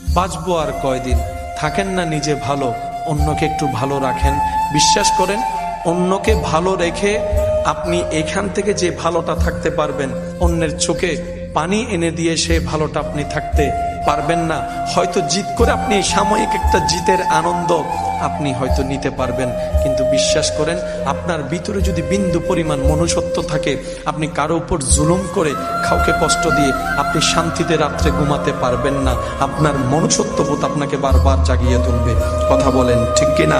বাঁচবো আর কয়দিন, থাকেন না নিজে ভালো, অন্যকে একটু ভালো রাখেন। বিশ্বাস করেন, অন্যকে ভালো রেখে আপনি এখান থেকে যে ভালোটা থাকতে পারবেন, অন্যের চোখে পানি এনে দিয়ে সে ভালোটা আপনি থাকতে পারবেন না। হয়তো জিত করে আপনি সাময়িক একটা জিতের আনন্দ আপনি হয়তো নিতে পারবেন, কিন্তু বিশ্বাস করেন আপনার ভিতরে যদি বিন্দু পরিমাণ মনুষ্যত্ব থাকে, আপনি কারো উপর জুলুম করে কাউকে কষ্ট দিয়ে আপনি শান্তিতে রাত্রে ঘুমাতে পারবেন না। আপনার মনুষ্যত্ববোধ আপনাকে বারবার জাগিয়ে তুলবে। কথা বলেন ঠিক কিনা?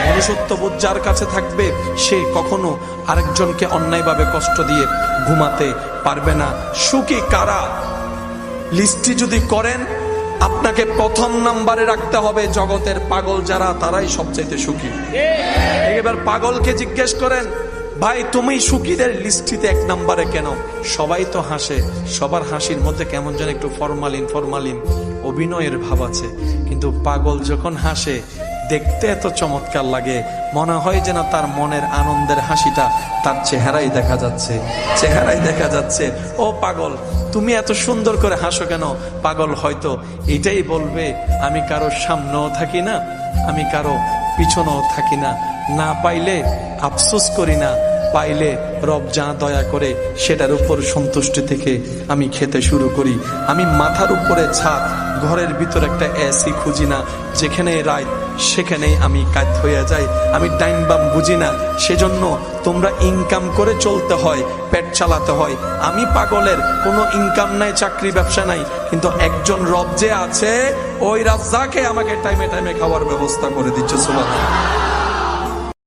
মনুষ্যত্ববোধ যার কাছে থাকবে সে কখনো আরেকজনকে অন্যায়ভাবে কষ্ট দিয়ে ঘুমাতে পারবে না। সুখী কারা লিস্টটি যদি করেন, আপনাকে প্রথম নাম্বারে রাখতে হবে জগতের পাগল যারা, তারাই সবচাইতে সুখী। এবার পাগলকে জিজ্ঞেস করেন, ভাই তুমি সুখীদের লিস্টিতে এক নাম্বারে কেন? সবাই তো হাসে, সবার হাসির মধ্যে কেমন যেন একটু ফরমালিন অভিনয়ের ভাব আছে, কিন্তু পাগল যখন হাসে দেখতে এত চমৎকার লাগে, মনে হয় যেন তার মনের আনন্দের হাসিটা তার চেহারাই দেখা যাচ্ছে। ও পাগল, তুমি এত সুন্দর করে হাসো কেন? পাগল হয়তো এটাই বলবে, আমি কারো সামনেও থাকি না, আমি কারো পিছনেও থাকি না, না পাইলে আফসোস করি না, পাইলে রব যা দয়া করে সেটার উপর সন্তুষ্টি থেকে আমি খেতে শুরু করি। আমি মাথার উপরে ছাদ, ঘরের ভিতর একটা এসি খুঁজি না, যেখানে রাত সেখানেই আমি কাজ হয়ে যাই। আমি টাইম বাম বুঝি না, সেজন্য তোমরা ইনকাম করে চলতে হয়, পেট চালাতে হয়। আমি পাগলের কোনো ইনকাম নাই, চাকরি ব্যবসা নাই, কিন্তু একজন রব যে আছে, ওই রাজ্জাকে আমাকে টাইমে খাওয়ার ব্যবস্থা করে দিচ্ছে। সুবহানাল্লাহ।